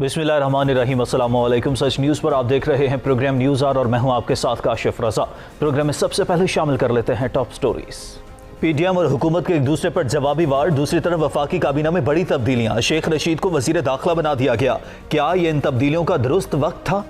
बिस्मिल्लाहिर्रहमानिर्रहीम, अस्सलामु अलैकुम। सच न्यूज़ पर आप देख रहे हैं प्रोग्राम न्यूज़ आर और मैं हूं आपके साथ काशिफ रजा। प्रोग्राम में सबसे पहले शामिल कर लेते हैं टॉप स्टोरीज। पीडीएम और हुकूमत के एक दूसरे पर जवाबी वार। दूसरी तरफ वफाकी काबीना में बड़ी तब्दीलियां। शेख रशीद को वजीर दाखिला बना दिया गया। क्या ये इन तब्दीलियों का दुरुस्त वक्त था?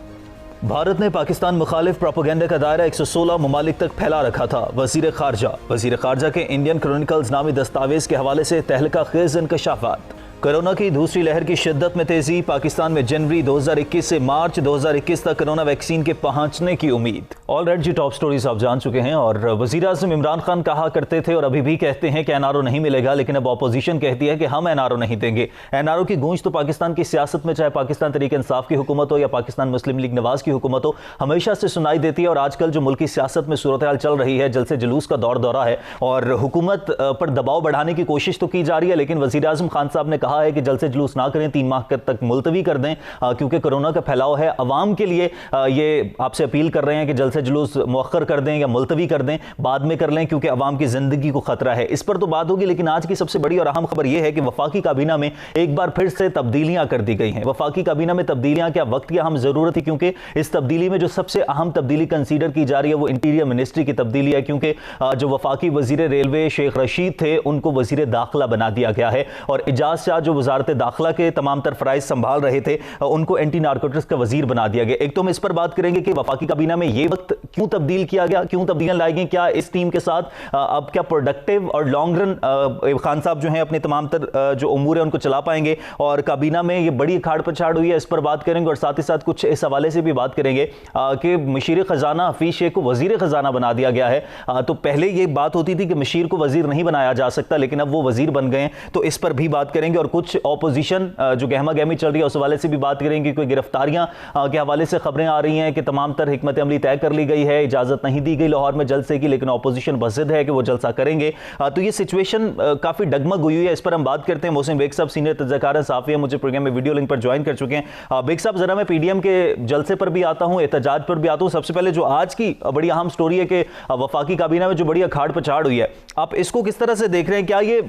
भारत ने पाकिस्तान मुखालिफ प्रोपेगेंडा का दायरा 116 ममालिक तक फैला रखा था। वजीर खारजा के इंडियन क्रॉनिकल्स नामी दस्तावेज के हवाले से तहलका खेज इंकशाफात। कोरोना की दूसरी लहर की शिद्दत में तेजी। पाकिस्तान में जनवरी 2021 से मार्च 2021 तक कोरोना वैक्सीन के पहुंचने की उम्मीद। ऑलराइट जी, टॉप स्टोरीज आप जान चुके हैं। और वजीर आज़म इमरान खान कहा करते थे और अभी भी कहते हैं कि एनआरओ नहीं मिलेगा, लेकिन अब ऑपोजिशन कहती है कि हम एनआरओ नहीं देंगे। एनआरओ की गूंज तो पाकिस्तान की सियासत में, चाहे पाकिस्तान तहरीक इंसाफ की हुकूमत हो या पाकिस्तान मुस्लिम लीग नवाज की हुकूमत हो, हमेशा से सुनाई देती है। और आजकल जो मुल्क की सियासत में सूरत हाल चल रही है, जलसे जुलूस का दौरा है और हुकूमत पर दबाव बढ़ाने की कोशिश तो की जा रही है, लेकिन वजीर आज़म खान साहब ने कहा है कि जलसे जुलूस ना करें, 3 माह तक मुलतवी कर दें, क्योंकि कोरोना का फैलाव है। अवाम के लिए ये आपसे अपील कर रहे हैं कि जलसे जुलूस मुअख्खर कर दें या मुलतवी कर दें, बाद में कर लें, क्योंकि अवाम की जिंदगी को खतरा है। इस पर तो बात होगी, लेकिन आज की सबसे बड़ी और अहम खबर यह है कि वफाकी काबीना में एक बार फिर से तब्दीलियां कर दी गई हैं। वफाकी काबीना में तब्दीलियां क्या वक्त की अहम जरूरत थी, क्योंकि इस तब्दीली में जो सबसे अहम तब्दीली कंसीडर की जा रही है वो इंटीरियर मिनिस्ट्री की तब्दीली है, क्योंकि जो वफाकी वजीर रेलवे शेख रशीद थे उनको वजीर दाखिला बना दिया गया है। और इजाज शाह जो वजारत दाखिला के तमाम तर फराइज संभाल रहे थे, उनको एंटी नारकोटिक्स का वजीर बना दिया गया। एक तो हम इस पर बात करेंगे कि वफाकी काबीना में ये वक्त क्यों तब्दील किया गया, क्यों तब्दीलियां लाई गई, क्या इस टीम के साथ अब क्या प्रोडक्टिव और लॉन्ग रन खान साहब जो हैं अपने तमाम तर जो उमूर है उनको चला पाएंगे। और काबीना में ये बड़ी खाड़ पछाड़ हुई है, इस पर बात करेंगे। और साथ ही साथ कुछ इस हवाले से भी बात करेंगे कि मशीर खजाना हफीज शेख को वजीर खजाना बना दिया गया है। तो पहले ये बात होती थी कि मशीर को वजीर नहीं बनाया जा सकता, लेकिन अब वो वजीर बन गए, तो इस पर भी बात करेंगे। और कुछ ऑपोजिशन जो गहमा गहमी चल रही है उस हवाले से भी बात करेंगे। कोई गिरफ्तारियां के हवाले से खबरें आ रही हैं कि तमाम तर हिकमत अमली तय कर ली गई है, इजाजत नहीं दी गई लाहौर में जलसे की, लेकिन ऑपोजिशन बज़िद है कि वो जलसा करेंगे। तो ये सिचुएशन काफी डगमग हुई है, इस पर हम बात करते हैं। मोहसिन बेग साहब सीनियर तजज़ियाकार साफ़ी है, मुझे प्रोग्राम में वीडियो लिंक पर ज्वाइन कर चुके हैं। बेग साहब, जरा मैं पीडीएम के जलसे पर भी आता हूं, एहतजाज पर भी आता हूं। सबसे पहले जो आज की बड़ी अहम स्टोरी है कि वफाकी काबीना में जो बड़ी अखाड़ पछाड़ हुई है, आप इसको किस तरह से देख रहे हैं? क्या ये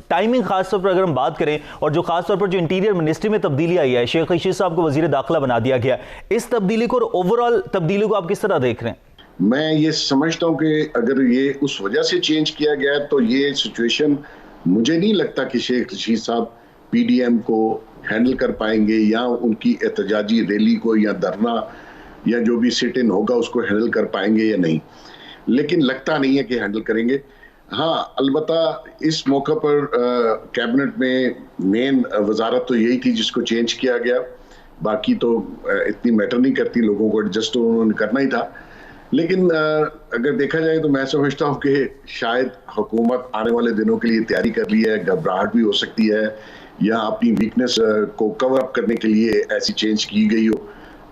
टाइमिंग खासतौर पर अगर हम बात करें, और जो खासतौर पर जो इंटीरियर मिनिस्ट्री में तब्दीली आई है, शेख रशीद साहब को वजीर दाखिला बना दिया गया, इस तब्दीली को और ओवरऑल तब्दीली को आप किस तरह देख रहे हैं? मैं ये समझता हूं कि अगर ये उस वजह से चेंज किया गया तो ये सिचुएशन, मुझे नहीं लगता कि शेख रशीद साहब पीडीएम को हैंडल कर पाएंगे, या उनकी एहतजाजी रैली को या धरना या जो भी सिट इन होगा उसको हैंडल कर पाएंगे या नहीं, लेकिन लगता नहीं है कि हैंडल करेंगे। हाँ, अलबत्ता इस मौका पर कैबिनेट में मेन वजारत तो यही थी जिसको चेंज किया गया, बाकी तो इतनी मैटर नहीं करती, लोगों को एडजस्ट तो उन्होंने करना ही था। लेकिन अगर देखा जाए तो मैं समझता हूँ कि शायद हुकूमत आने वाले दिनों के लिए तैयारी कर ली है, घबराहट भी हो सकती है, या अपनी वीकनेस को कवर अप करने के लिए ऐसी चेंज की गई हो।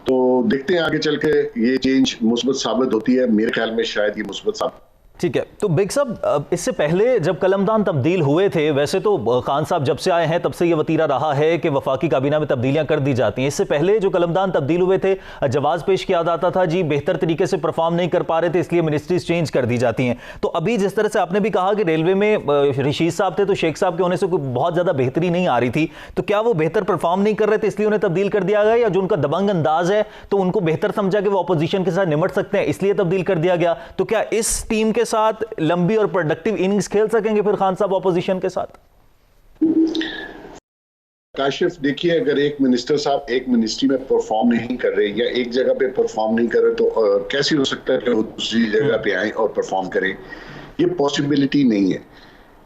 तो देखते हैं आगे चल के ये चेंज मुस्बत साबित होती है। मेरे ख्याल में शायद ये मुस्बत साबित। ठीक है, तो बेग साहब, इससे पहले जब कलमदान तब्दील हुए थे, वैसे तो खान साहब जब से आए हैं तब से ये वतीरा रहा है कि वफाकी काबीना में तब्दीलियां कर दी जाती हैं। इससे पहले जो कलमदान तब्दील हुए थे, जवाब पेश किया जाता था जी बेहतर तरीके से परफॉर्म नहीं कर पा रहे थे, इसलिए मिनिस्ट्रीज चेंज कर दी जाती हैं। तो अभी जिस तरह से आपने भी कहा कि रेलवे में रशीद साहब थे, तो शेख साहब के होने से कोई बहुत ज्यादा बेहतरी नहीं आ रही थी, तो क्या वो बेहतर परफॉर्म नहीं कर रहे थे इसलिए उन्हें तब्दील कर दिया गया, या जो उनका दबंग अंदाज है तो उनको बेहतर समझा कि वो अपोजिशन के साथ निमट सकते हैं इसलिए तब्दील कर दिया गया? तो क्या इस टीम के साथ लंबी और प्रोडक्टिव इनिंग्स खेल सकेंगे फिर खान साहब ऑपोजिशन के साथ? काशिफ, देखिए, अगर एक मिनिस्टर साहब एक मिनिस्ट्री में परफॉर्म नहीं कर रहे या एक जगह पे परफॉर्म नहीं कर रहे, तो कैसे हो सकता है कि वो दूसरी जगह पे आए और परफॉर्म करें? ये पॉसिबिलिटी नहीं है।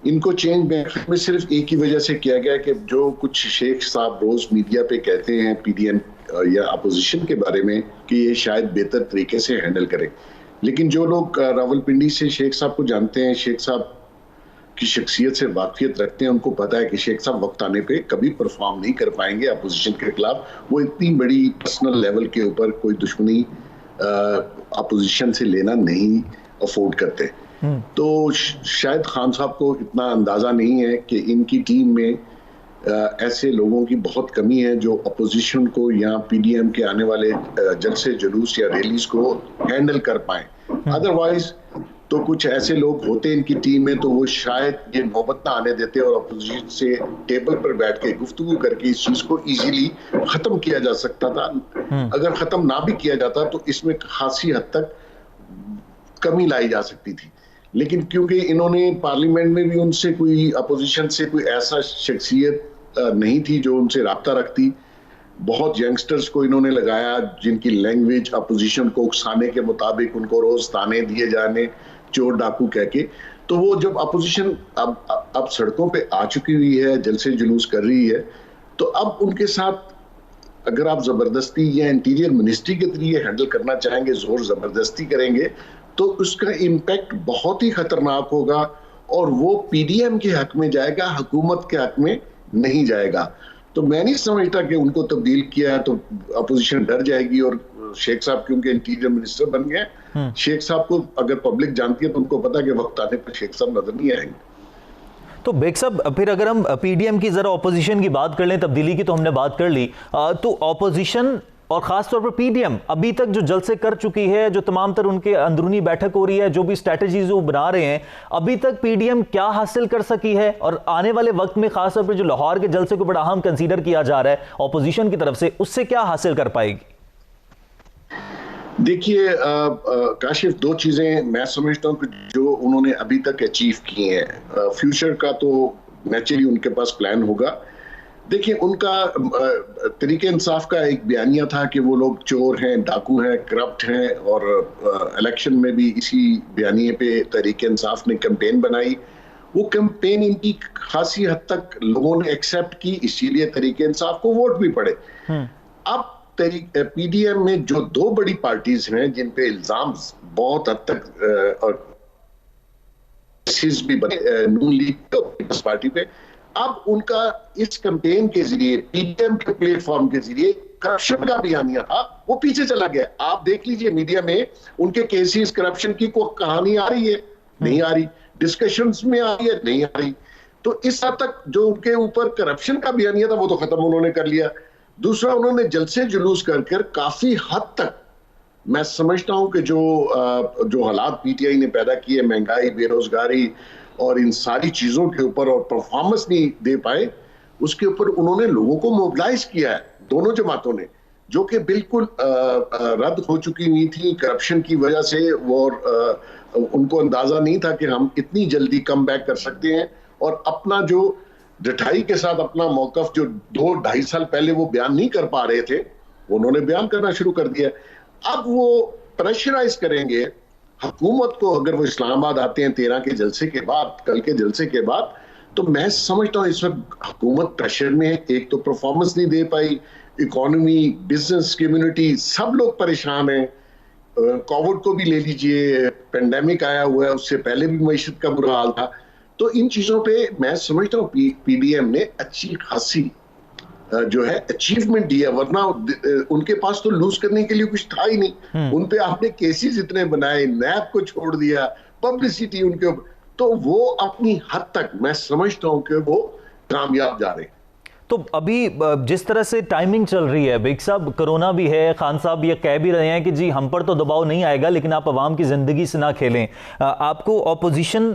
इनको चेंज में सिर्फ एक ही वजह से किया गया कि जो कुछ शेख साहब रोज मीडिया पे कहते हैं पीडीएम या अपोजिशन के बारे में कि ये शायद बेहतर तरीके से हैंडल करें, लेकिन जो लोग रावलपिंडी से शेख साहब को जानते हैं, शेख साहब की शख्सियत से वाकफियत रखते हैं, उनको पता है कि शेख साहब वक्त आने पे कभी परफॉर्म नहीं कर पाएंगे अपोजिशन के खिलाफ। वो इतनी बड़ी पर्सनल लेवल के ऊपर कोई दुश्मनी अपोजिशन से लेना नहीं अफोर्ड करते। तो शायद खान साहब को इतना अंदाजा नहीं है कि इनकी टीम में ऐसे लोगों की बहुत कमी है जो अपोजिशन को या पीडीएम के आने वाले जलसे जुलूस या रैलीज को हैंडल कर पाए। अदरवाइज तो कुछ ऐसे लोग होते इनकी टीम में, तो वो शायद ये नौबत ना आने देते और अपोजिशन से टेबल पर बैठ के गुफ्तगू करके इस चीज को इजीली खत्म किया जा सकता था। अगर खत्म ना भी किया जाता तो इसमें खासी हद तक कमी लाई जा सकती थी। लेकिन क्योंकि इन्होंने पार्लियामेंट में भी उनसे कोई अपोजिशन से कोई ऐसा शख्सियत नहीं थी जो उनसे राब्ता रखती, बहुत यंगस्टर्स को इन्होंने लगाया जिनकी लैंग्वेज अपोजिशन को उकसाने के मुताबिक, उनको रोज ताने दिए जाने चोर डाकू कह के, तो वो जब अपोजिशन अब सड़कों पे आ चुकी हुई है, जलसे जुलूस कर रही है, तो अब उनके साथ अगर आप जबरदस्ती या इंटीरियर मिनिस्ट्री के जरिए हैंडल करना चाहेंगे, जोर जबरदस्ती करेंगे, तो उसका इम्पैक्ट बहुत ही खतरनाक होगा और वो पीडीएम के हक में जाएगा, हुकूमत के हक में नहीं जाएगा। तो मैं नहीं समझता कि उनको तब्दील किया है तो अपोजिशन डर जाएगी और शेख साहब क्योंकि इंटीरियर मिनिस्टर बन गए, शेख साहब को अगर पब्लिक जानती है तो उनको पता है कि वक्त आने पर शेख साहब नजर नहीं आएंगे। तो बेग साहब, फिर अगर हम पीडीएम की जरा ऑपोजिशन की बात कर लें, तब्दीली की तो हमने बात कर ली, तो ऑपोजिशन और खासतौर पर पीडीएम अभी तक जो जलसे कर चुकी है, जो तमाम तर उनके अंदरूनी बैठक हो रही है, जो भी स्ट्रैटेजीज वो बना रहे हैं, अभी तक पीडीएम क्या हासिल कर सकी है और आने वाले वक्त में खासतौर पर जो लाहौर के जलसे को बड़ा अहम कंसीडर किया जा रहा है ऑपोजिशन की तरफ से, उससे क्या हासिल कर पाएगी? देखिए काशिफ, दो चीजें मैं समझता हूं कि जो उन्होंने अभी तक अचीव की हैं, फ्यूचर का तो नेचुरली उनके पास प्लान होगा। देखिए, उनका तरीके इंसाफ का एक बयानिया था कि वो लोग चोर हैं, डाकू हैं, करप्ट हैं, और इलेक्शन में भी इसी बयानिए पे तरीके इंसाफ ने कैंपेन बनाई। वो कैंपेन इनकी खासी हद तक लोगों ने एक्सेप्ट की, इसीलिए तरीके इंसाफ को वोट भी पड़े। अब पीडीएम में जो दो बड़ी पार्टीज हैं जिन पे इल्जाम बहुत हद तक और भी बने, नून लीग पार्टी पे, अब उनका इस कैंपेन के जरिए, पीडीएम के प्लेटफॉर्म के जरिए करप्शन का बयानिया था, वो पीछे चला गया। आप देख लीजिए मीडिया में उनके केसेस करप्शन की कोई कहानी आ रही है? नहीं आ रही। डिस्कशंस में आ रही है? नहीं आ रही। तो इस हद तक जो उनके ऊपर करप्शन का बयानिया था वो तो खत्म उन्होंने कर लिया। दूसरा, उन्होंने जलसे जुलूस कर काफी हद तक मैं समझता हूं कि जो हालात पीटीआई ने पैदा किए, महंगाई, बेरोजगारी और इन सारी चीजों के ऊपर, और परफॉर्मेंस नहीं दे पाए, उसके ऊपर उन्होंने लोगों को मोबिलाइज किया है, दोनों जमातों ने, जो कि बिल्कुल रद्द हो चुकी हुई थी करप्शन की वजह से। और उनको अंदाजा नहीं था कि हम इतनी जल्दी कम बैक कर सकते हैं, और अपना जो डटाई के साथ अपना मौकफ जो 2-2.5 साल पहले वो बयान नहीं कर पा रहे थे, उन्होंने बयान करना शुरू कर दिया। अब वो प्रेशराइज करेंगे हुकूमत को। अगर वो इस्लामाबाद आते हैं 13 के जलसे के बाद, कल के जलसे के बाद, तो मैं समझता हूँ इस वक्त हुकूमत प्रेशर में है। एक तो परफॉर्मेंस नहीं दे पाई, इकोनॉमी, बिजनेस कम्युनिटी, सब लोग परेशान हैं। कोविड को भी ले लीजिए, पेंडेमिक आया हुआ है, उससे पहले भी मईशत का बुरा हाल था। तो इन चीजों पे मैं समझता हूँ पीडीएम ने अच्छी खासी जो है अचीवमेंट दिया, वरना उनके पास तो लूज करने के लिए कुछ था ही नहीं। उन पे आपने केसेस इतने बनाए, नैब को छोड़ दिया, पब्लिसिटी उनके, तो वो अपनी हद तक मैं समझता हूं कि वो कामयाब जा रहे हैं। तो अभी जिस तरह से टाइमिंग चल रही है बेग साहब, कोरोना भी है, खान साहब ये कह भी रहे हैं कि जी हम पर तो दबाव नहीं आएगा, लेकिन आप अवाम की जिंदगी से ना खेलें। आपको ऑपोजिशन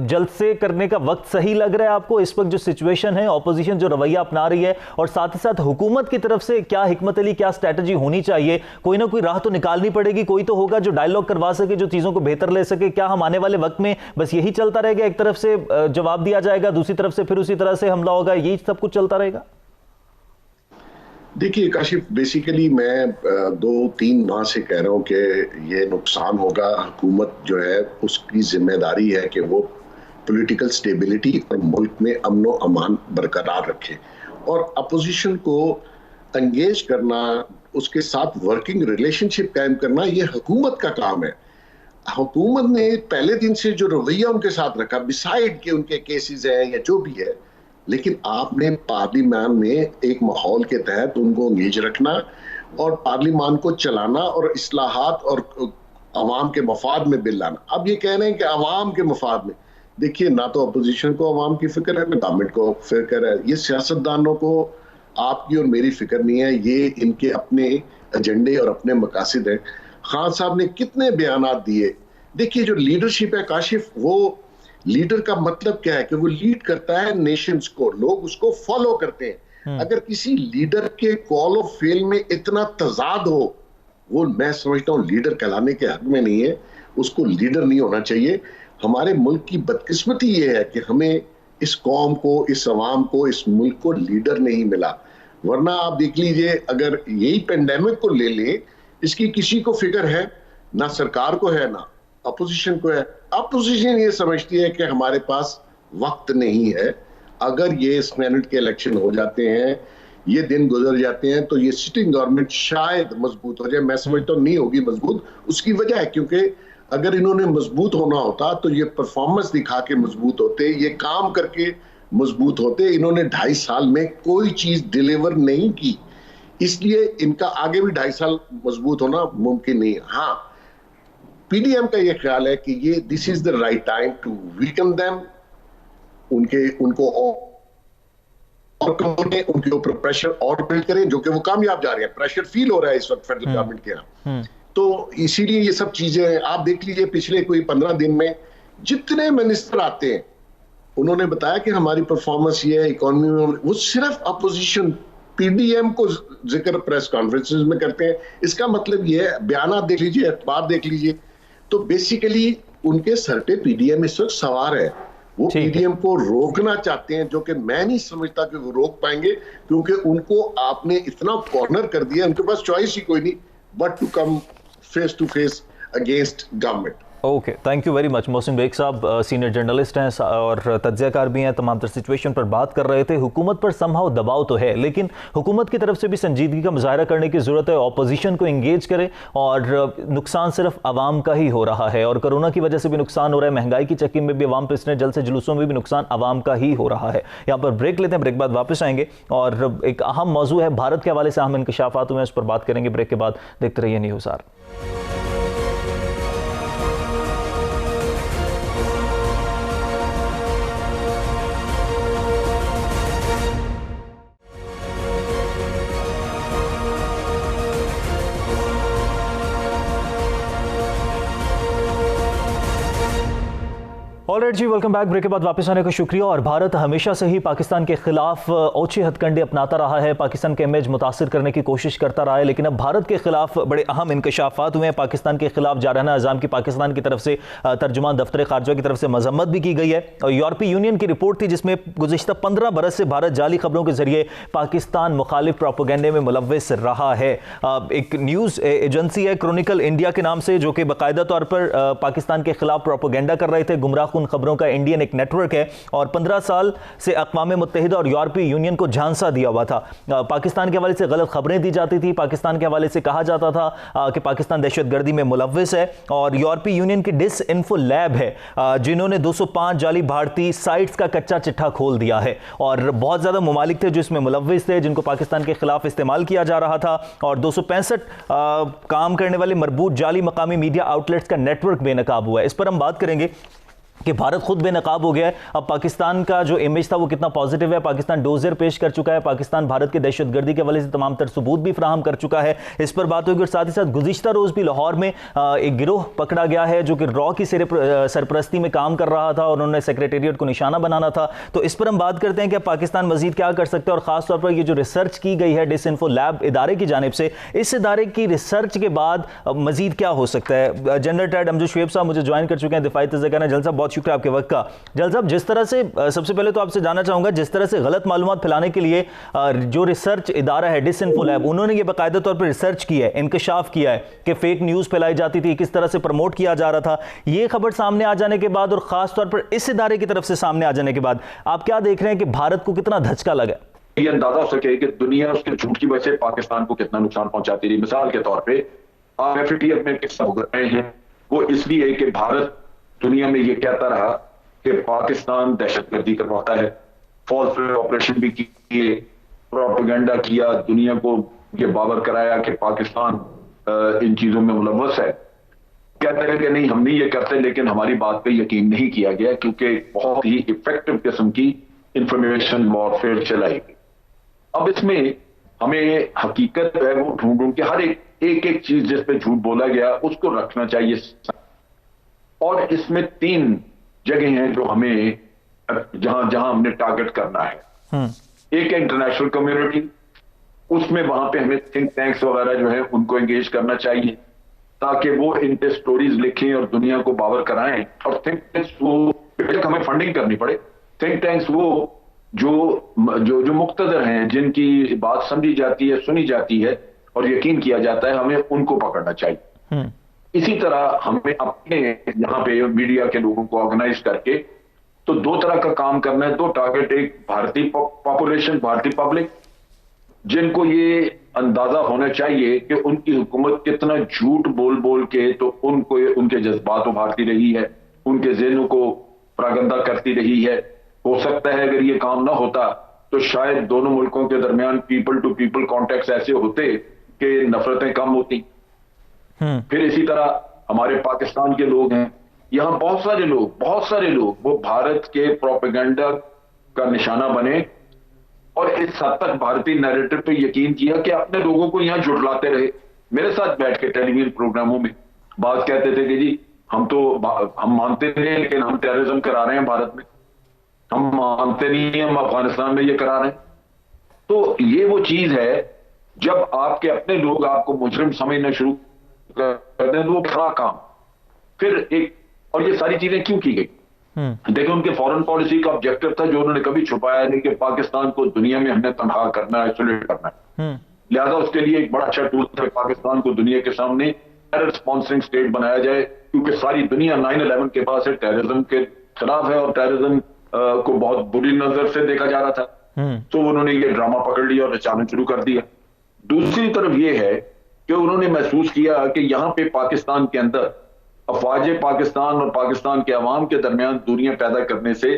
जल्द से करने का वक्त सही लग रहा है? आपको इस वक्त जो सिचुएशन है, ऑपोजिशन जो रवैया अपना रही है, और साथ ही साथ हुकूमत की तरफ से क्या हिकमत अली, क्या स्ट्रैटेजी होनी चाहिए? कोई ना कोई राह तो निकालनी पड़ेगी, कोई तो होगा जो डायलॉग करवा सके, जो चीज़ों को बेहतर ले सके। क्या हम आने वाले वक्त में बस यही चलता रहेगा, एक तरफ से जवाब दिया जाएगा, दूसरी तरफ से फिर उसी तरह से हमला होगा, यही सब कुछ चलता रहेगा? देखिए काशिफ, बेसिकली मैं 2-3 माह से कह रहा हूं कि ये नुकसान होगा। हुकूमत जो है उसकी जिम्मेदारी है कि वो पॉलिटिकल स्टेबिलिटी और मुल्क में अमन व अमान बरकरार रखे, और अपोजिशन को एंगेज करना, उसके साथ वर्किंग रिलेशनशिप कायम करना, ये हुकूमत का काम है। हुकूमत ने पहले दिन से जो रवैया उनके साथ रखा, बिसाइड के उनके केसेस हैं या जो भी है, लेकिन आपने पार्लियामान में एक माहौल के तहत उनको एंगेज रखना और पार्लियामान को चलाना और इस्लाहात और अवाम के मफाद में बिल लाना। अब ये कह रहे हैं कि अवाम के मफाद में, देखिए ना तो अपोजिशन को अवाम की फिक्र है, ना गवर्नमेंट को फिक्र है। ये सियासतदानों को आपकी और मेरी फिक्र नहीं है, ये इनके अपने एजेंडे और अपने मकासद हैं। खान साहब ने कितने बयानात दिए देखिए जो लीडरशिप है काशिफ, वो लीडर का मतलब क्या है कि वो लीड करता है नेशंस को, लोग उसको फॉलो करते हैं। अगर किसी लीडर के कॉल ऑफ फेल में इतना तजाद हो, वो मैं समझता हूं लीडर कहलाने के हक में नहीं है, उसको लीडर नहीं होना चाहिए। हमारे मुल्क की बदकिस्मती ये है कि हमें इस कौम को, इस अवाम को, इस मुल्क को लीडर नहीं मिला। वरना आप देख लीजिए, अगर यही पेंडेमिक को ले लें, इसकी किसी को फिक्र है? ना सरकार को है, ना अपोजिशन को है। अपोजिशन ये समझती है कि हमारे पास वक्त नहीं है। अगर ये सेनेट के इलेक्शन हो जाते हैं, ये दिन गुजर जाते हैं, तो ये सिटिंग गवर्नमेंट शायद मजबूत हो जाए। मैं समझता हूं नहीं होगी मजबूत। उसकी वजह है क्योंकि अगर इन्होंने मजबूत होना होता तो ये परफॉर्मेंस दिखा के मजबूत होते, ये काम करके मजबूत होते। इन्होंने 2.5 साल में कोई चीज डिलीवर नहीं की, इसलिए इनका आगे भी 2.5 साल मजबूत होना मुमकिन नहीं है। हाँ, पीडीएम का ये ख्याल है कि ये this is the right time to weaken them, उनको और उनके ऊपर प्रेशर और बिल्ड करें, जो कि वो कामयाब जा रहे हैं। प्रेशर फील हो रहा है इस वक्त फेडरल गवर्नमेंट के यहाँ। तो इसीलिए ये सब चीजें आप देख लीजिए, पिछले कोई 15 दिन में जितने मिनिस्टर आते हैं, उन्होंने बताया कि हमारी परफॉर्मेंस ये है इकोनॉमी में। वो सिर्फ अपोजिशन पीडीएम को जिक्र प्रेस कॉन्फ्रेंसेस में करते हैं। इसका मतलब ये है, बयान देख लीजिए, अखबार देख लीजिए, तो बेसिकली उनके सर पे पीडीएम इस वक्त सवार है। वो पीडीएम को रोकना चाहते हैं, जो कि मैं नहीं समझता कि वो रोक पाएंगे, क्योंकि उनको आपने इतना कॉर्नर कर दिया, उनके पास चॉइस ही कोई नहीं but to come face to face against government. Okay, thank you very much. Mohsin Baig साहब सीनियर जर्नलिस्ट हैं और तज्ज़ियाकार भी हैं, तमाम तर सिचुएशन पर बात कर रहे थे। हुकूमत पर समहाउ दबाव तो है, लेकिन हुकूमत की तरफ से भी संजीदगी का मुजाहरा करने की ज़रूरत है। ऑपोजिशन को इंगेज करें, और नुकसान सिर्फ आवाम का ही हो रहा है, और कोरोना की वजह से भी नुकसान हो रहा है, महंगाई की चक्की में भी आवाम पर इतने जल से जुलूसों में भी नुकसान आवाम का ही हो रहा है। यहाँ पर ब्रेक लेते हैं, ब्रेक बाद वापस आएंगे और एक अहम मौजू है भारत के हवाले से अहम इंकशाफात हुए हैं, उस पर बात करेंगे ब्रेक के बाद। देखते रहिए न्यूज़ आर। ऑलराइट जी, वेलकम बैक। ब्रेक के बाद वापस आने का शुक्रिया। और भारत हमेशा से ही पाकिस्तान के खिलाफ ओछे हथकंडे अपनाता रहा है, पाकिस्तान के इमेज मुतासिर करने की कोशिश करता रहा है, लेकिन अब भारत के खिलाफ बड़े अहम इंकशाफात हुए हैं। पाकिस्तान के खिलाफ जारहाना अज़ाम की पाकिस्तान की तरफ से तर्जुमान दफ्तर खारजा की तरफ से मजम्मत भी की गई है। और यूरोपीय यूनियन की रिपोर्ट थी जिसमें गुज़िश्ता 15 बरस से भारत जाली खबरों के जरिए पाकिस्तान मुखालिफ प्रोपेगेंडे में मुलव्विस रहा है। एक न्यूज़ एजेंसी है क्रॉनिकल इंडिया के नाम से, जो कि बाकायदा तौर पर पाकिस्तान के खिलाफ प्रोपेगेंडा कर रहे थे। गुमराह खबरों का इंडियन एक नेटवर्क है, और 15 साल से अक़वाम मुत्तहिदा और यूरोपीय यूनियन को झांसा दिया हुआ था। पाकिस्तान के हवाले से गलत खबरें दी जाती थी, पाकिस्तान के हवाले से कहा जाता था कि पाकिस्तान दहशतगर्दी में मुलव्विस है। और यूरोपीय यूनियन की डिसइंफो लैब है जिन्होंने 205 जाली भारतीय साइट्स का कच्चा चिट्ठा खोल दिया है, और बहुत ज़्यादा ममालिक थे जो इसमें मुलव्विस थे, जिनको पाकिस्तान के खिलाफ इस्तेमाल किया जा रहा था। और 265 काम करने वाले मरबूत जाली मकामी मीडिया आउटलेट्स का नेटवर्क बेनकाब हुआ है। इस पर हम बात करेंगे कि भारत खुद बेनकाब हो गया है। अब पाकिस्तान का जो इमेज था वो कितना पॉजिटिव है, पाकिस्तान डोजर पेश कर चुका है, पाकिस्तान भारत के दहशतगर्दी के हवाले से तमाम तर सबूत भी फराहम कर चुका है। इस पर बात होगी। और साथ ही साथ गुज़िश्ता रोज़ भी लाहौर में एक गिरोह पकड़ा गया है जो कि रॉ की सरपरस्ती में काम कर रहा था, और उन्होंने सेक्रेटेरिएट को निशाना बनाना था। तो इस पर हम बात करते हैं कि पाकिस्तान मजीद क्या कर सकते हैं, और खासतौर पर ये जो रिसर्च की गई है डिसइंफो लैब इदारे की जानिब से, इस इदारे की रिसर्च के बाद मजीद क्या हो सकता है। जनरल टैड अमजद शुएब साहब मुझे ज्वाइन कर चुके हैं, दिफाई तज़किया। जल साहब बहुत शुक्रिया आपके वक्त का। जल साहब, जिस तरह से सबसे पहले तो आपसे जानना चाहूंगा, जिस तरह से गलत मालूमात फैलाने के लिए जो रिसर्च इदारा है डिसइंफो लैब, उन्होंने ये बाकायदा तौर पर रिसर्च किया है, इंकशाफ किया है कि फेक न्यूज़ फैलाई जाती थी, किस तरह से प्रमोट किया जा रहा था। ये खबर सामने आ जाने के बाद, और खास तौर पर इस इदारे की तरफ से सामने आ जाने के बाद, आप क्या देख रहे हैं कि भारत को कितना धचका लगा? ये अंदाजा हो सके कि दुनिया उसके झूठ की वजह से पाकिस्तान को कितना नुकसान पहुंचाती रही। मिसाल के तौर पे आप एफएटीएफ में किस्सा भुगत रहे हैं, वो इसलिए कि भारत दुनिया में ये कहता रहा कि पाकिस्तान दहशतगर्दी करवाता है, फॉल्स ऑपरेशन भी किए, प्रोपेगेंडा किया, दुनिया को ये बावर कराया कि पाकिस्तान इन चीजों में मुलव्वस है। कहते हैं कि नहीं हम नहीं ये करते, लेकिन हमारी बात पे यकीन नहीं किया गया, क्योंकि बहुत ही इफेक्टिव किस्म की इंफॉर्मेशन वॉरफेयर चलाई गई। अब इसमें हमें हकीकत है वो ढूंढ के हर एक चीज जिस पे झूठ बोला गया उसको रखना चाहिए। और इसमें 3 जगह हैं जो हमें जहां जहां हमने टारगेट करना है। एक है इंटरनेशनल कम्युनिटी, उसमें वहां पे हमें थिंक टैंक्स वगैरह जो है उनको एंगेज करना चाहिए ताकि वो इन पे स्टोरीज लिखें और दुनिया को बावर कराएं। और थिंक टैंक्स वो हमें फंडिंग करनी पड़े। थिंक टैंक्स वो जो जो जो मुक्तदर हैं, जिनकी बात समझी जाती है, सुनी जाती है और यकीन किया जाता है, हमें उनको पकड़ना चाहिए। इसी तरह हमें अपने यहाँ पे मीडिया के लोगों को ऑर्गेनाइज करके तो 2 तरह का काम करना है। 2 टारगेट, एक भारतीय पॉपुलेशन, भारतीय पब्लिक, जिनको ये अंदाजा होना चाहिए कि उनकी हुकूमत कितना झूठ बोल बोल के तो उनको उनके जज्बात उभारती रही है, उनके ज़हनों को प्रागंदा करती रही है। हो सकता है अगर ये काम ना होता तो शायद दोनों मुल्कों के दरमियान पीपल टू पीपल कॉन्टेक्ट ऐसे होते कि नफरतें कम होती। फिर इसी तरह हमारे पाकिस्तान के लोग हैं, यहां बहुत सारे लोग वो भारत के प्रोपेगेंडा का निशाना बने और इस हद तक भारतीय नैरेटिव पे यकीन किया कि अपने लोगों को यहां जुटलाते रहे। मेरे साथ बैठ के टेलीविजन प्रोग्रामों में बात कहते थे कि जी हम मानते नहीं, लेकिन हम टेररिज्म करा रहे हैं भारत में, हम मानते नहीं है, हम अफगानिस्तान में ये करा रहे हैं। तो ये वो चीज है, जब आपके अपने लोग आपको मुजरिम समझना शुरू कर दें तो वो बड़ा काम। फिर एक, और ये सारी चीजें क्यों की गई? देखिए, उनके फॉरेन पॉलिसी का ऑब्जेक्टिव था, जो उन्होंने कभी छुपाया नहीं, कि पाकिस्तान को दुनिया में हमने तनहा करना है, आइसोलेट करना है। लिहाजा उसके लिए एक बड़ा अच्छा टूल था, पाकिस्तान को दुनिया के सामने टेरर स्पॉन्सरिंग स्टेट बनाया जाए, क्योंकि सारी दुनिया 9/11 के बाद से टेररिज्म के खिलाफ है और टेररिज्म को बहुत बुरी नजर से देखा जा रहा था। तो उन्होंने ये ड्रामा पकड़ लिया और नचाना शुरू कर दिया। दूसरी तरफ ये है कि उन्होंने महसूस किया कि यहां पे पाकिस्तान के अंदर अफवाज पाकिस्तान और पाकिस्तान के अवाम के दरमियान दूरियां पैदा करने से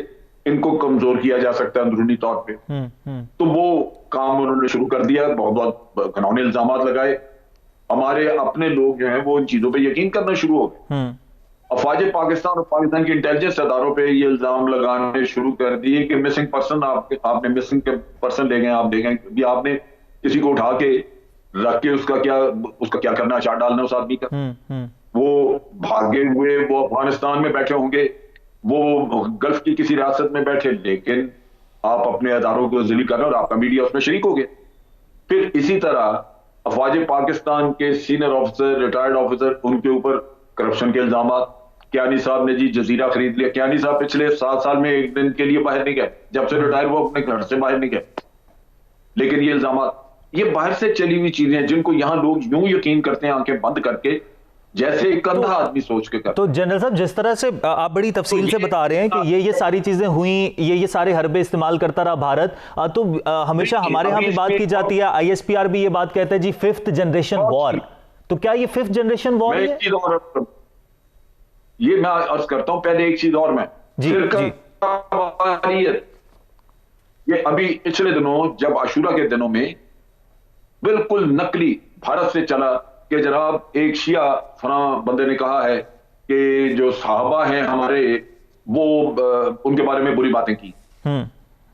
इनको कमजोर किया जा सकता है अंदरूनी तौर पे। तो वो काम उन्होंने शुरू कर दिया, बहुत घिनौने इल्जाम लगाए। हमारे अपने लोग जो हैं वो इन चीजों पे यकीन करना शुरू हो गए। अफवाज पाकिस्तान और पाकिस्तान के इंटेलिजेंस अदारों पे ये इल्जाम लगाने शुरू कर दिए कि मिसिंग पर्सन, आपने मिसिंग के पर्सन ले गए, आप ले गए, आपने किसी को उठा के रख के उसका क्या करना, अचार डालना उस आदमी का, वो भागे हुए, वो अफगानिस्तान में बैठे होंगे, वो गल्फ की किसी रियासत में बैठे, लेकिन आप अपने अदारों को जलील कर रहे हो और आपका मीडिया उसमें शरीक हो गया। फिर इसी तरह अफवाज पाकिस्तान के सीनियर ऑफिसर, रिटायर्ड ऑफिसर, उनके ऊपर करप्शन के इल्जाम। कियानी साहब ने जी जजीरा खरीद लिया। कियानी साहब पिछले 7 साल में एक दिन के लिए बाहर नहीं गए, जब से रिटायर वो अपने घर से बाहर नहीं गए। लेकिन ये इल्जाम, ये बाहर से चली हुई चीजें हैं जिनको यहां लोग यूं यकीन करते हैं आंखें बंद करके, जैसे एक अंधा आदमी सोच के करते। तो जनरल साहब, जिस तरह से आप बड़ी तफसील से बता रहे हैं कि ये सारी चीजें हुई, ये सारे हरबे इस्तेमाल करता रहा भारत, तो हमेशा हमारे यहाँ भी बात की जाती है, ISPR भी ये बात कहता है जी 5th जनरेशन वॉर। तो क्या ये 5th जनरेशन वॉर है? ये मैं अर्ज करता हूं, पहले एक चीज और मैं जी। ये अभी पिछले दिनों जब आशूरा के दिनों में बिल्कुल नकली भारत से चला कि जनाब एक शिया फना बंदे ने कहा है कि जो सहाबा हैं हमारे, वो उनके बारे में बुरी बातें की,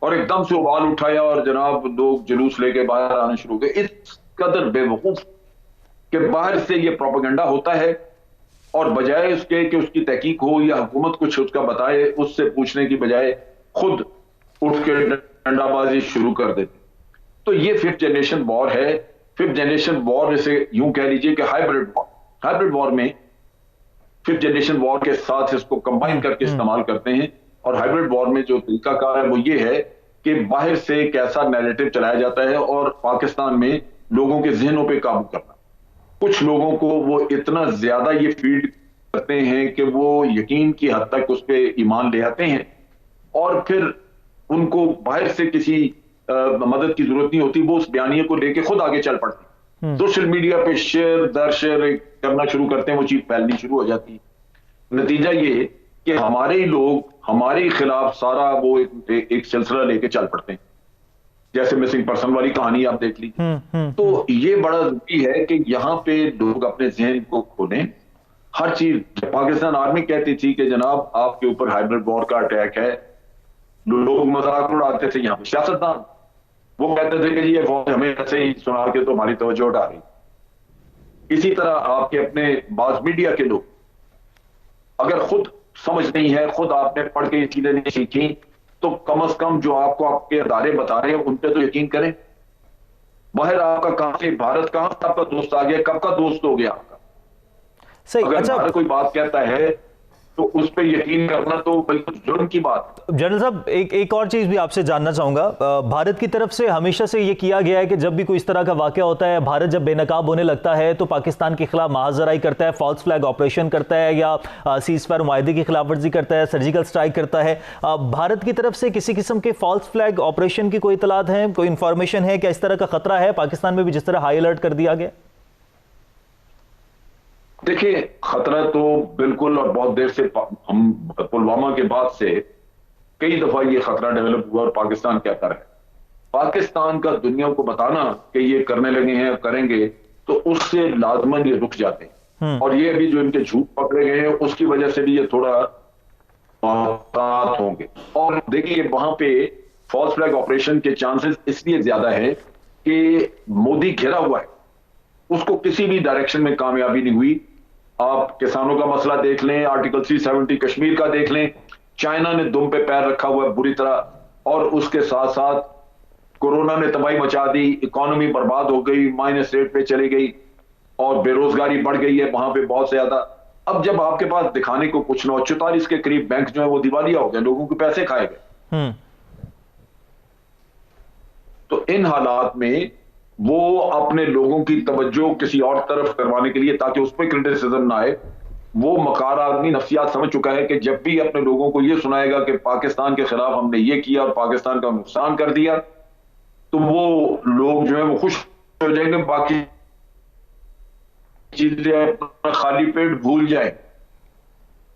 और एकदम से उबाल उठाया और जनाब लोग जुलूस लेके बाहर आने शुरू हो गए। इस कदर बेवकूफ कि बाहर से ये प्रोपेगेंडा होता है और बजाय उसके कि उसकी तहकीक हो या हुकूमत कुछ उसका बताए, उससे पूछने की बजाय खुद उठ के डंडाबाजी शुरू कर देते। तो ये 5th जनरेशन वॉर है। 5th जनरेशन वॉर इसे यूं कह लीजिए कि हाइब्रिड वॉर में 5th जनरेशन वॉर के साथ इसको कंबाइन करके इस्तेमाल करते हैं। और हाइब्रिड वॉर में जो तरीकाकार है वो ये है कि बाहर से एक ऐसा नैरेटिव चलाया जाता है और पाकिस्तान में लोगों के जहनों पे काबू करना। कुछ लोगों को वो इतना ज्यादा ये फीड करते हैं कि वो यकीन की हद तक उस पर ईमान ले आते हैं और फिर उनको बाहर से किसी मदद की जरूरत नहीं होती, वो उस बयानिए को लेके खुद आगे चल पड़ते हैं। सोशल मीडिया पे शेयर दर शेयर करना शुरू करते हैं, वो चीज फैलनी शुरू हो जाती है। नतीजा ये कि हमारे ही लोग हमारे खिलाफ सारा वो एक सिलसिला लेके चल पड़ते हैं, जैसे मिसिंग पर्सन वाली कहानी आप देख लीजिए। तो ये बड़ा जरूरी है कि यहाँ पे लोग अपने जहन को खोलें। हर चीज, पाकिस्तान आर्मी कहती थी कि जनाब आपके ऊपर हाइब्रिड वॉर का अटैक है, लोग मजाक उड़ाते थे। यहाँ पे सियासतदान वो कहते थे कि जी ये फौज हमें ऐसे ही सुना के तो हमारी तवज्जो हटा रही। इसी तरह आपके अपने बाज मीडिया के लोग अगर खुद समझ नहीं है, खुद आपने पढ़ के ये चीजें नहीं सीखी, तो कम से कम जो आपको आपके अदारे बता रहे हैं उन पे तो यकीन करें। बाहर आपका कहां से, भारत कहां से आपका दोस्त आ गया, कब का दोस्त हो गया आपका? सही। अगर अच्छा, भारत कोई बात कहता है तो उस पर यकीन करना तो बिल्कुल जुर्म की बात। जनरल साहब, एक और चीज भी आपसे जानना चाहूंगा। भारत की तरफ से हमेशा से ये किया गया है कि जब भी कोई इस तरह का वाकया होता है, भारत जब बेनकाब होने लगता है तो पाकिस्तान के खिलाफ महाजराई करता है, फॉल्स फ्लैग ऑपरेशन करता है, या सीज फायर मुआहदे की खिलाफ वर्जी करता है, सर्जिकल स्ट्राइक करता है। भारत की तरफ से किसी किस्म के फॉल्स फ्लैग ऑपरेशन की कोई इतलात है, कोई इंफॉर्मेशन है? क्या इस तरह का खतरा है पाकिस्तान में भी, जिस तरह हाई अलर्ट कर दिया गया? देखिए, खतरा तो बिल्कुल, और बहुत देर से हम पुलवामा के बाद से कई दफा ये खतरा डेवलप हुआ और पाकिस्तान क्या कर रहा है। पाकिस्तान का दुनिया को बताना कि ये करने लगे हैं, करेंगे, तो उससे लाजमन ये रुक जाते हैं। और ये अभी जो इनके झूठ पकड़े गए हैं उसकी वजह से भी ये थोड़ा होंगे। और देखिए, वहां पे फॉल्स फ्लैग ऑपरेशन के चांसेस इसलिए ज्यादा है कि मोदी घिरा हुआ है, उसको किसी भी डायरेक्शन में कामयाबी नहीं हुई। आप किसानों का मसला देख लें, आर्टिकल 370 कश्मीर का देख लें, चाइना ने दुम पे पैर रखा हुआ है बुरी तरह, और उसके साथ साथ कोरोना ने तबाही मचा दी, इकोनॉमी बर्बाद हो गई, माइनस रेट पे चली गई, और बेरोजगारी बढ़ गई है वहां पे बहुत ज्यादा। अब जब आपके पास दिखाने को कुछ ना हो, 44 के करीब बैंक जो है वो दिवालिया हो गए, लोगों के पैसे खाए गए। तो इन हालात में वो अपने लोगों की तवज्जो किसी और तरफ करवाने के लिए, ताकि उस पर क्रिटिसिज्म ना आए, वो मकार आदमी नफ्सियात समझ चुका है कि जब भी अपने लोगों को ये सुनाएगा कि पाकिस्तान के खिलाफ हमने ये किया और पाकिस्तान का नुकसान कर दिया, तो वो लोग जो है वो खुश हो जाएंगे, बाकी चीजें अपना खाली पेट भूल जाए।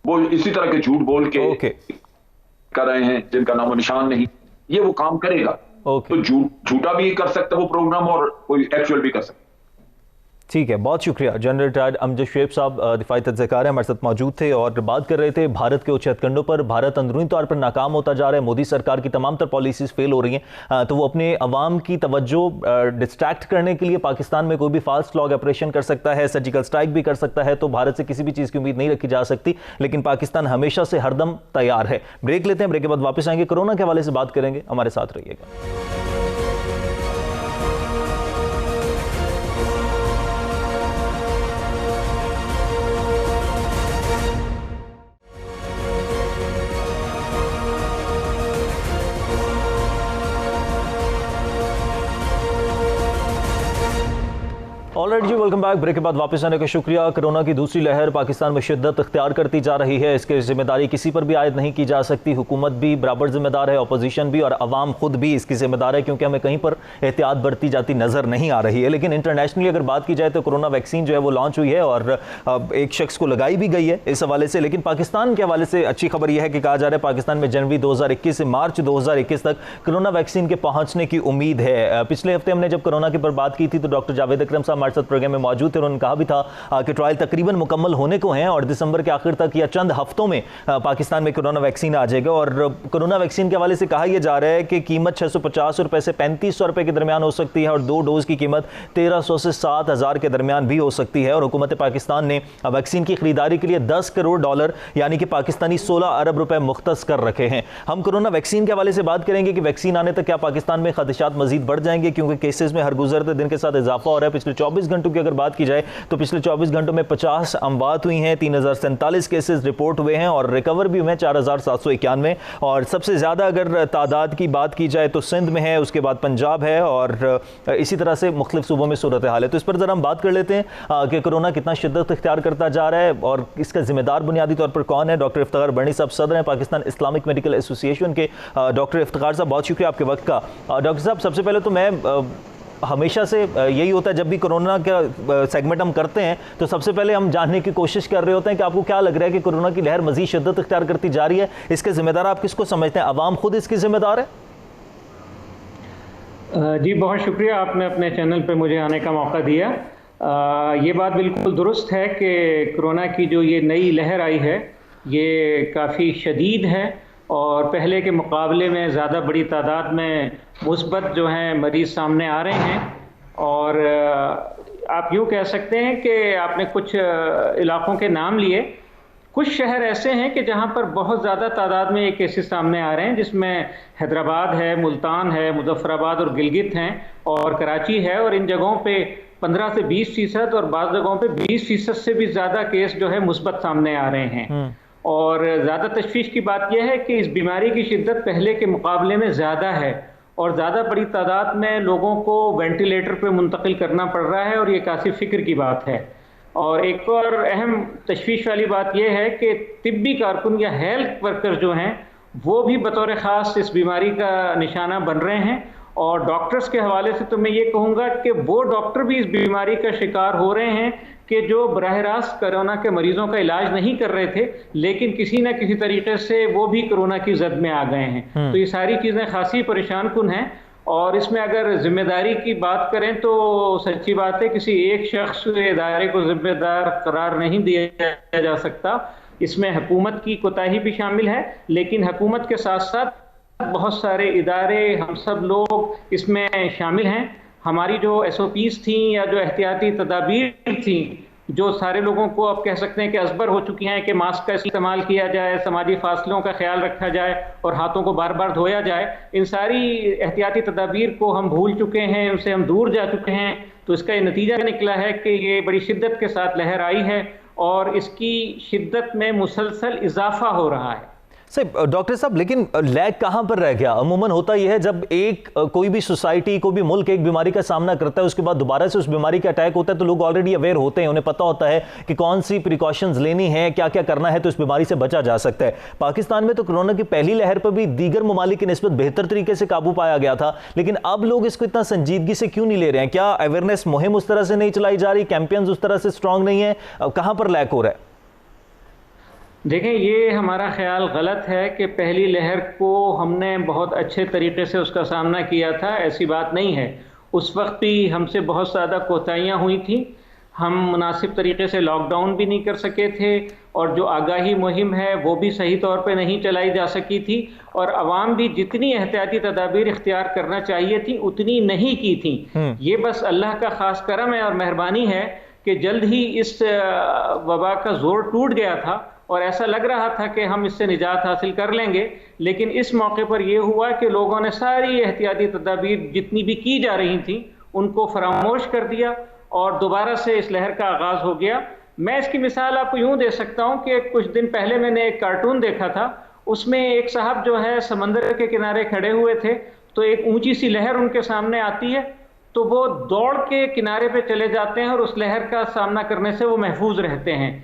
वो इसी तरह के झूठ बोल के कर रहे हैं जिनका नामो निशान नहीं, ये वो काम करेगा। तो झूठा भी कर सकता है वो प्रोग्राम, और कोई एक्चुअल भी कर सकता है। ठीक है, बहुत शुक्रिया। जनरल रिटायर्ड अमजद शुएब साहब दिफाई तज्ज़िकार हमारे साथ मौजूद थे और बात कर रहे थे भारत के उच्च हथकंडों पर। भारत अंदरूनी तौर पर नाकाम होता जा रहा है, मोदी सरकार की तमाम तर पॉलिसीज़ फेल हो रही हैं, तो वो अपने अवाम की तवज्जो डिस्ट्रैक्ट करने के लिए पाकिस्तान में कोई भी फास्ट फ्लैग ऑपरेशन कर सकता है, सर्जिकल स्ट्राइक भी कर सकता है। तो भारत से किसी भी चीज़ की उम्मीद नहीं रखी जा सकती, लेकिन पाकिस्तान हमेशा से हरदम तैयार है। ब्रेक लेते हैं, ब्रेक के बाद वापस आएंगे, कोरोना के हवाले से बात करेंगे, हमारे साथ रहिएगा। ऑलराइट जी, वेलकम बैक। ब्रेक के बाद वापस आने का शुक्रिया। कोरोना की दूसरी लहर पाकिस्तान में शिद्दत इख्तियार करती जा रही है, इसकी जिम्मेदारी किसी पर भी आयद नहीं की जा सकती। हुकूमत भी बराबर जिम्मेदार है, अपोजिशन भी, और अवाम खुद भी इसकी जिम्मेदार है, क्योंकि हमें कहीं पर एहतियात बरती जाती नज़र नहीं आ रही है। लेकिन इंटरनेशनली अगर बात की जाए तो कोरोना वैक्सीन जो है वो लॉन्च हुई है और एक शख्स को लगाई भी गई है इस हवाले से। लेकिन पाकिस्तान के हवाले से अच्छी खबर यह है कि कहा जा रहा है पाकिस्तान में जनवरी 2021 से मार्च 2021 तक कोरोना वैक्सीन के पहुँचने की उम्मीद है। पिछले हफ्ते हमने जब कोरोना की पर बात की थी तो डॉक्टर जावेद अकरम साहब हमारे साथ प्रोग्राम में मौजूद थे, उन्होंने कहा भी था कि ट्रायल तकरीबन मुकम्मल होने को हैं और दिसंबर के आखिर तक या चंद हफ्तों में पाकिस्तान में कोरोना वैक्सीन आ जाएगा। और कोरोना वैक्सीन के हवाले से कहा यह जा रहा है कि कीमत 650 रुपए से 3500 रुपए के दरमियान हो सकती है और 2 डोज की कीमत 1300 से 7000 के दरमियान भी हो सकती है। और हुकूमत पाकिस्तान ने वैक्सीन की खरीदारी के लिए $10 करोड़ यानी कि पाकिस्तानी 16 अरब रुपए मुख्तस कर रखे हैं। हम कोरोना वैक्सीन के हवाले से बात करेंगे कि वैक्सीन आने तक क्या पाकिस्तान में खदशात मजीद बढ़ जाएंगे, क्योंकि केसेस में हर गुजरते दिन के साथ इजाफा हो रहा है। पिछले 24 घंटों की अगर बात की जाए तो पिछले 24 घंटों में 50 अमवात हुई हैं, 3047 केसेस रिपोर्ट हुए हैं और रिकवर भी हुए हैं 4791। और सबसे ज़्यादा अगर तादाद की बात की जाए तो सिंध में है, उसके बाद पंजाब है और इसी तरह से मुख्तलिफ सूबों में सूरत हाल है। तो इस पर ज़रा हम बात कर लेते हैं कि कोरोना कितना शिद्दत इख्तियार करता जा रहा है और इसका जिम्मेदार बुनियादी तौर पर कौन है। डॉक्टर इफ्तिखार बरनी साहब सदर हैं पाकिस्तान इस्लामिक मेडिकल एसोसिएशन के। डॉक्टर इफ्तिखार साहब, बहुत शुक्रिया आपके वक्त का। डॉक्टर साहब, सबसे पहले तो मैं हमेशा से यही होता है जब भी कोरोना का सेगमेंट हम करते हैं तो सबसे पहले हम जानने की कोशिश कर रहे होते हैं कि आपको क्या लग रहा है कि कोरोना की लहर मजीद शिद्दत इख्तियार करती जा रही है, इसके जिम्मेदार आप किसको समझते हैं? अवाम खुद इसकी जिम्मेदार है? जी, बहुत शुक्रिया, आपने अपने चैनल पे मुझे आने का मौका दिया। ये बात बिल्कुल दुरुस्त है कि कोरोना की जो ये नई लहर आई है ये काफ़ी शदीद है और पहले के मुकाबले में ज़्यादा बड़ी तादाद में मुस्बत जो हैं मरीज़ सामने आ रहे हैं। और आप यूँ कह सकते हैं कि आपने कुछ इलाक़ों के नाम लिए, कुछ शहर ऐसे हैं कि जहां पर बहुत ज़्यादा तादाद में ये केसेस सामने आ रहे हैं, जिसमें हैदराबाद है, मुल्तान है, मुजफ्फराबाद और गिलगित हैं और कराची है, और इन जगहों पे 15 से 20% और बाज़ जगहों पे 20% से भी ज़्यादा केस जो है मुस्बत सामने आ रहे हैं। और ज़्यादा तशवीश की बात यह है कि इस बीमारी की शिद्दत पहले के मुकाबले में ज़्यादा है और ज़्यादा बड़ी तादाद में लोगों को वेंटिलेटर पे मुंतकिल करना पड़ रहा है, और ये काफ़ी फ़िक्र की बात है। और एक और अहम तशवीश वाली बात यह है कि तिब्बी कारकुन या हेल्थ वर्कर जो हैं वो भी बतौर ख़ास इस बीमारी का निशाना बन रहे हैं। और डॉक्टर्स के हवाले से तो मैं ये कहूँगा कि वो डॉक्टर भी इस बीमारी का शिकार हो रहे हैं कि जो बराह रास्त कोरोना के मरीजों का इलाज नहीं कर रहे थे, लेकिन किसी न किसी तरीके से वो भी कोरोना की जद में आ गए हैं। तो ये सारी चीज़ें खासी परेशान कुन हैं। और इसमें अगर जिम्मेदारी की बात करें तो सच्ची बात है, किसी एक शख्स इदारे को जिम्मेदार करार नहीं दिया जा सकता। इसमें हुकूमत की कोताही भी शामिल है, लेकिन हुकूमत के साथ साथ बहुत सारे इदारे, हम सब लोग इसमें शामिल हैं। हमारी जो SOPs थी या जो एहतियाती तदाबीर थी, जो सारे लोगों को अब कह सकते हैं कि असबर हो चुकी हैं कि मास्क का इस्तेमाल किया जाए, समाजी फासलों का ख्याल रखा जाए और हाथों को बार बार धोया जाए, इन सारी एहतियाती तदाबीर को हम भूल चुके हैं, उनसे हम दूर जा चुके हैं। तो इसका ये नतीजा निकला है कि ये बड़ी शिद्दत के साथ लहर आई है और इसकी शिद्दत में मुसलसल इजाफा हो रहा है। सर डॉक्टर साहब, लेकिन लैग कहाँ पर रह गया? अमूमन होता यह है जब कोई भी सोसाइटी, कोई भी मुल्क एक बीमारी का सामना करता है, उसके बाद दोबारा से उस बीमारी का अटैक होता है, तो लोग ऑलरेडी अवेयर होते हैं, उन्हें पता होता है कि कौन सी प्रिकॉशंस लेनी है, क्या क्या करना है, तो इस बीमारी से बचा जा सकता है। पाकिस्तान में तो कोरोना की पहली लहर पर भी दीगर ममालिक की निस्बत बेहतर तरीके से काबू पाया गया था, लेकिन अब लोग इसको इतना संजीदगी से क्यों नहीं ले रहे हैं? क्या अवेयरनेस मुहिम उस तरह से नहीं चलाई जा रही, कैंपेन्स उस तरह से स्ट्रांग नहीं है? कहाँ पर लैक हो रहा है? देखें, ये हमारा ख्याल गलत है कि पहली लहर को हमने बहुत अच्छे तरीके से उसका सामना किया था। ऐसी बात नहीं है। उस वक्त भी हमसे बहुत ज़्यादा कोताहियाँ हुई थी। हम मुनासिब तरीके से लॉकडाउन भी नहीं कर सके थे और जो आगाही मुहिम है वो भी सही तौर पे नहीं चलाई जा सकी थी, और अवाम भी जितनी एहतियाती तदाबीर इख्तियार करना चाहिए थी उतनी नहीं की थी। ये बस अल्लाह का ख़ास करम है और मेहरबानी है कि जल्द ही इस वबा का जोर टूट गया था और ऐसा लग रहा था कि हम इससे निजात हासिल कर लेंगे। लेकिन इस मौके पर यह हुआ कि लोगों ने सारी एहतियाती तदाबीर जितनी भी की जा रही थी उनको फरामोश कर दिया और दोबारा से इस लहर का आगाज हो गया। मैं इसकी मिसाल आपको यूं दे सकता हूं कि कुछ दिन पहले मैंने एक कार्टून देखा था, उसमें एक साहब जो है समंदर के किनारे खड़े हुए थे, तो एक ऊंची सी लहर उनके सामने आती है, तो वो दौड़ के किनारे पे चले जाते हैं और उस लहर का सामना करने से वो महफूज रहते हैं।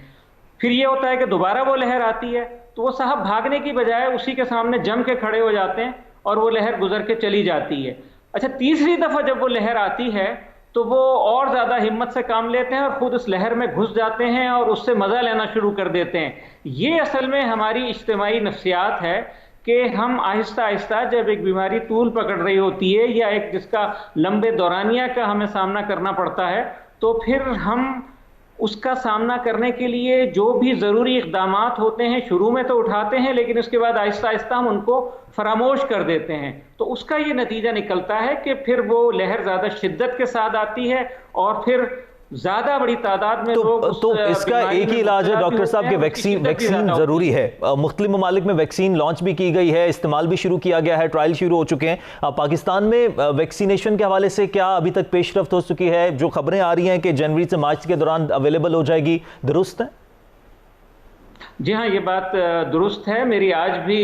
फिर ये होता है कि दोबारा वो लहर आती है तो वो साहब भागने की बजाय उसी के सामने जम के खड़े हो जाते हैं और वो लहर गुजर के चली जाती है। अच्छा, तीसरी दफा जब वो लहर आती है तो वो और ज्यादा हिम्मत से काम लेते हैं और खुद उस लहर में घुस जाते हैं और उससे मजा लेना शुरू कर देते हैं। ये असल में हमारी इज्तिमाई नफ्सियात है कि हम आहिस्ता आहिस्ता जब एक बीमारी तूल पकड़ रही होती है या एक जिसका लंबे दौरानिया का हमें सामना करना पड़ता है, तो फिर हम उसका सामना करने के लिए जो भी ज़रूरी इक़दामात होते हैं शुरू में तो उठाते हैं, लेकिन उसके बाद आहिस्ता आहिस्ता हम उनको फरामोश कर देते हैं। तो उसका ये नतीजा निकलता है कि फिर वो लहर ज़्यादा शिद्दत के साथ आती है और फिर ज़्यादा बड़ी तादाद में लोग तो इसका एक ही इलाज है डॉक्टर साहब कि वैक्सीन ज़रूरी है। मुख्तलिफ ममालिक में वैक्सीन लॉन्च भी की गई है, इस्तेमाल भी शुरू किया गया है, ट्रायल शुरू हो चुके हैं। पाकिस्तान में वैक्सीनेशन के हवाले से क्या अभी तक पेशरफ्त हो चुकी है? जो खबरें आ रही हैं कि जनवरी से मार्च के दौरान अवेलेबल हो जाएगी, दुरुस्त है? जी हाँ, ये बात दुरुस्त है। मेरी आज भी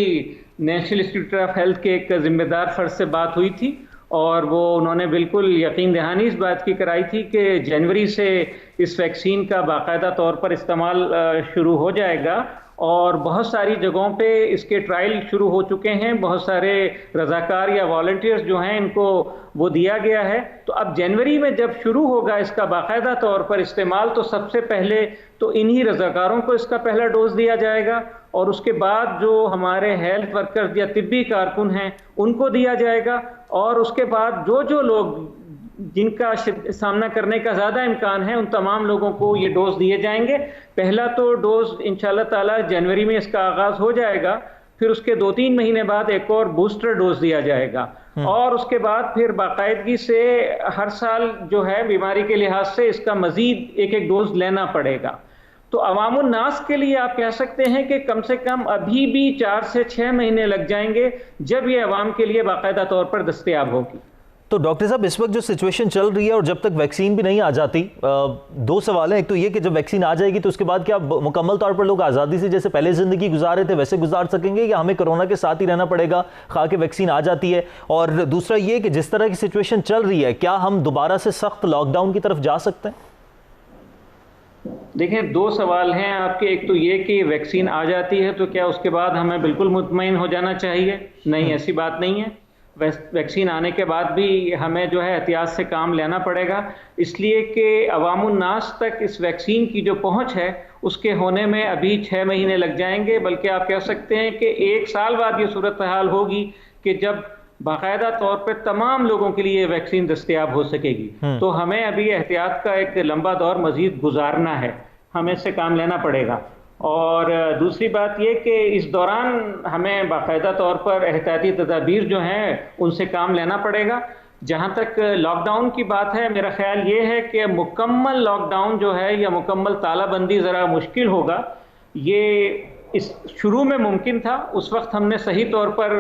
नेशनल इंस्टीट्यूट ऑफ हेल्थ के एक जिम्मेदार फर्द से बात हुई थी और वो उन्होंने बिल्कुल यकीन दहानी इस बात की कराई थी कि जनवरी से इस वैक्सीन का बाकायदा तौर पर इस्तेमाल शुरू हो जाएगा और बहुत सारी जगहों पे इसके ट्रायल शुरू हो चुके हैं। बहुत सारे रज़ाकार या वॉलंटियर्स जो हैं इनको वो दिया गया है। तो अब जनवरी में जब शुरू होगा इसका बाकायदा तौर पर इस्तेमाल, तो सबसे पहले तो इन्हीं रज़ाकारों को इसका पहला डोज दिया जाएगा और उसके बाद जो हमारे हेल्थ वर्कर्स या तिब्बी कारकुन हैं उनको दिया जाएगा और उसके बाद जो लोग जिनका सामना करने का ज़्यादा इम्कान है उन तमाम लोगों को ये डोज दिए जाएंगे। पहला तो डोज इंशाल्लाह ताला जनवरी में इसका आगाज़ हो जाएगा, फिर उसके 2-3 महीने बाद एक और बूस्टर डोज दिया जाएगा और उसके बाद फिर बाकायदगी से हर साल जो है बीमारी के लिहाज से इसका मजीद एक डोज लेना पड़ेगा। तो अवामुन नास के लिए आप कह सकते हैं कि कम से कम अभी भी 4 से 6 महीने लग जाएंगे जब ये अवाम के लिए बाकायदा तौर पर दस्तयाब होगी। तो डॉक्टर साहब, इस वक्त जो सिचुएशन चल रही है और जब तक वैक्सीन भी नहीं आ जाती, दो सवाल हैं। एक तो ये कि जब वैक्सीन आ जाएगी तो उसके बाद क्या मुकम्मल तौर पर लोग आज़ादी से जैसे पहले ज़िंदगी गुजार रहे थे वैसे गुजार सकेंगे, या हमें कोरोना के साथ ही रहना पड़ेगा खा के वैक्सीन आ जाती है? और दूसरा ये कि जिस तरह की सिचुएशन चल रही है, क्या हम दोबारा से सख्त लॉकडाउन की तरफ जा सकते हैं? देखें, दो सवाल हैं आपके। एक तो ये कि वैक्सीन आ जाती है तो क्या उसके बाद हमें बिल्कुल मुतमईन हो जाना चाहिए? नहीं, ऐसी बात नहीं है। वैक्सीन आने के बाद भी हमें जो है एहतियात से काम लेना पड़ेगा, इसलिए कि अवामुन नास तक इस वैक्सीन की जो पहुंच है उसके होने में अभी 6 महीने लग जाएंगे। बल्कि आप कह सकते हैं कि 1 साल बाद ये सूरत हाल होगी कि जब बाकायदा तौर पर तमाम लोगों के लिए वैक्सीन दस्तयाब हो सकेगी। तो हमें अभी एहतियात का एक लंबा दौर मजीद गुजारना है, हमें इससे काम लेना पड़ेगा। और दूसरी बात ये कि इस दौरान हमें बाकायदा तौर पर एहतियाती तदाबीर जो हैं उनसे काम लेना पड़ेगा। जहाँ तक लॉकडाउन की बात है, मेरा ख्याल ये है कि मुकम्मल लॉकडाउन जो है या मुकम्मल तालाबंदी ज़रा मुश्किल होगा। ये इस शुरू में मुमकिन था, उस वक्त हमने सही तौर पर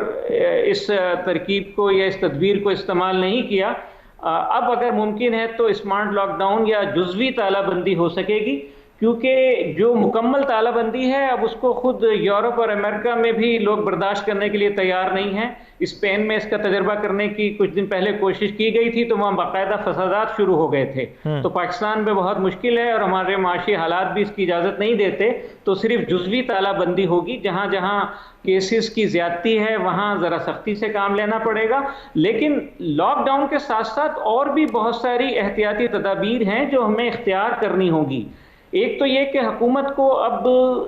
इस तरकीब को या इस तदबीर को इस्तेमाल नहीं किया। अब अगर मुमकिन है तो स्मार्ट लॉकडाउन या जुज़वी तालाबंदी हो सकेगी, क्योंकि जो मुकम्मल तालाबंदी है अब उसको खुद यूरोप और अमेरिका में भी लोग बर्दाश्त करने के लिए तैयार नहीं हैं। स्पेन में इसका तजर्बा करने की कुछ दिन पहले कोशिश की गई थी तो वहाँ बाकायदा फसादात शुरू हो गए थे। तो पाकिस्तान में बहुत मुश्किल है और हमारे माशी हालात भी इसकी इजाज़त नहीं देते। तो सिर्फ जुज़वी तालाबंदी होगी, जहाँ जहाँ केसेस की ज़्यादती है वहाँ ज़रा सख्ती से काम लेना पड़ेगा। लेकिन लॉकडाउन के साथ साथ और भी बहुत सारी एहतियाती तदाबीर हैं जो हमें इख्तियार करनी होगी। एक तो ये कि हुकूमत को अब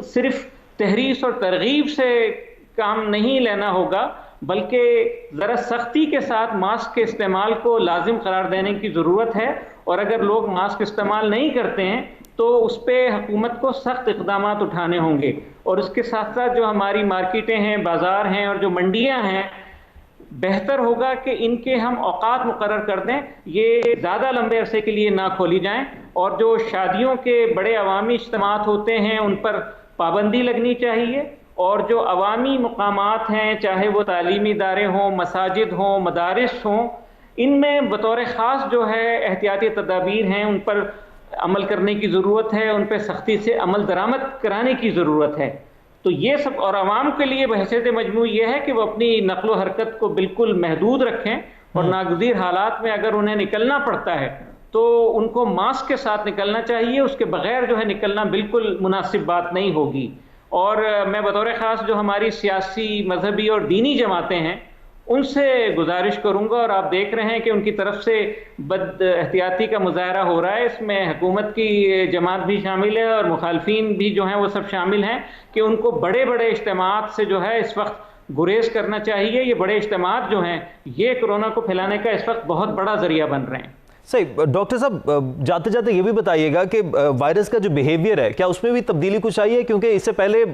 सिर्फ तहरीस और तरगीब से काम नहीं लेना होगा, बल्कि ज़रा सख्ती के साथ मास्क के इस्तेमाल को लाजिम करार देने की ज़रूरत है। और अगर लोग मास्क इस्तेमाल नहीं करते हैं तो उस पर हुकूमत को सख्त इक़दाम उठाने होंगे। और इसके साथ साथ जो हमारी मार्केटें हैं, बाज़ार हैं और जो मंडियाँ हैं, बेहतर होगा कि इनके हम औकात मुकर्रर कर दें, ये ज़्यादा लंबे अरसे के लिए ना खोली जाएं। और जो शादियों के बड़े अवामी इज्तिमात होते हैं उन पर पाबंदी लगनी चाहिए। और जो अवामी मकामात हैं, चाहे वो तालीमी इदारे हों, मसाजिद हों, मदारिस हों, इनमें बतौर ख़ास जो है एहतियाती तदाबीर हैं उन पर अमल करने की ज़रूरत है, उन पर सख्ती से अमल दरामद कराने की ज़रूरत है। तो ये सब, और आवाम के लिए बहसीत मजमू ये है कि वो अपनी नक्लो हरकत को बिल्कुल महदूद रखें और नागज़ीर हालात में अगर उन्हें निकलना पड़ता है तो उनको मास्क के साथ निकलना चाहिए, उसके बगैर जो है निकलना बिल्कुल मुनासिब बात नहीं होगी। और मैं बतौर ख़ास जो हमारी सियासी, मजहबी और दीनी जमातें हैं उनसे गुजारिश करूंगा, और आप देख रहे हैं कि उनकी तरफ से बद एहतियाती का मुजाहरा हो रहा है, इसमें हुकूमत की जमात भी शामिल है और मुखालफीन भी जो हैं वो सब शामिल हैं, कि उनको बड़े बड़े इज्तिमात से जो है इस वक्त गुरेज करना चाहिए। ये बड़े इज्तिमात जो हैं ये कोरोना को फैलाने का इस वक्त बहुत बड़ा जरिया बन रहे हैं। सही। डॉक्टर साहब, जाते जाते ये भी बताइएगा कि वायरस का जो बिहेवियर है क्या उसमें भी तब्दीली कुछ आई है? क्योंकि इससे पहले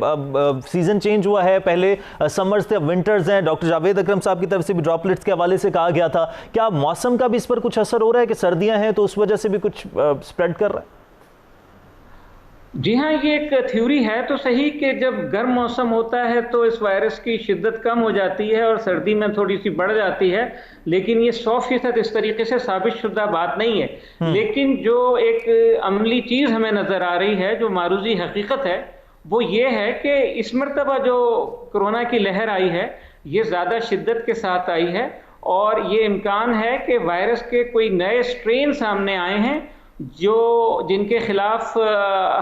सीजन चेंज हुआ है, पहले समर्स थे, अब विंटर्स हैं। डॉक्टर जावेद अकरम साहब की तरफ से भी ड्रॉपलेट्स के हवाले से कहा गया था, क्या मौसम का भी इस पर कुछ असर हो रहा है कि सर्दियां हैं तो उस वजह से भी कुछ स्प्रेड कर रहा है? जी हाँ, ये एक थ्योरी है तो सही कि जब गर्म मौसम होता है तो इस वायरस की शिद्दत कम हो जाती है और सर्दी में थोड़ी सी बढ़ जाती है, लेकिन ये 100% इस तरीके से साबित शुदा बात नहीं है। लेकिन जो एक अमली चीज़ हमें नज़र आ रही है, जो मारूजी हकीकत है, वो ये है कि इस मरतबा जो कोरोना की लहर आई है ये ज़्यादा शिद्दत के साथ आई है और ये इम्कान है कि वायरस के कोई नए स्ट्रेन सामने आए हैं जिनके खिलाफ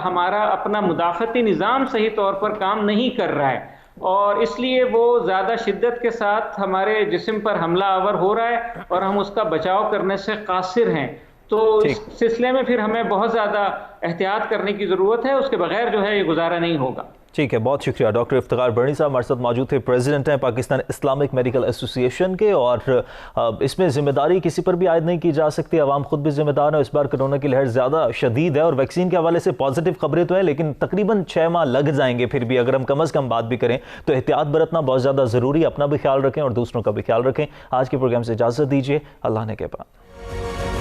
हमारा अपना मुदाफ़ती निज़ाम सही तौर पर काम नहीं कर रहा है, और इसलिए वो ज़्यादा शिद्दत के साथ हमारे जिस्म पर हमला आवर हो रहा है और हम उसका बचाव करने से कासिर हैं। तो इस सिलसिले में फिर हमें बहुत ज़्यादा एहतियात करने की ज़रूरत है, उसके बगैर जो है ये गुजारा नहीं होगा। ठीक है, बहुत शुक्रिया। डॉक्टर इफ्तिखार बरनी साहब हमारे साथ मौजूद थे, प्रेसिडेंट हैं पाकिस्तान इस्लामिक मेडिकल एसोसिएशन के, और इसमें जिम्मेदारी किसी पर भी आयद नहीं की जा सकती, आवाम खुद भी जिम्मेदार है। इस बार कोरोना की लहर ज़्यादा शदीद है और वैक्सीन के हवाले से पॉजिटिव खबरें तो हैं, लेकिन तकरीबन 6 माह लग जाएंगे। फिर भी अगर हम कम अज़ कम बात भी करें तो एहतियात बरतना बहुत ज़्यादा ज़रूरी है। अपना भी ख्याल रखें और दूसरों का भी ख्याल रखें। आज के प्रोग्राम से इजाज़त दीजिए, अल्लाह ने के बाद।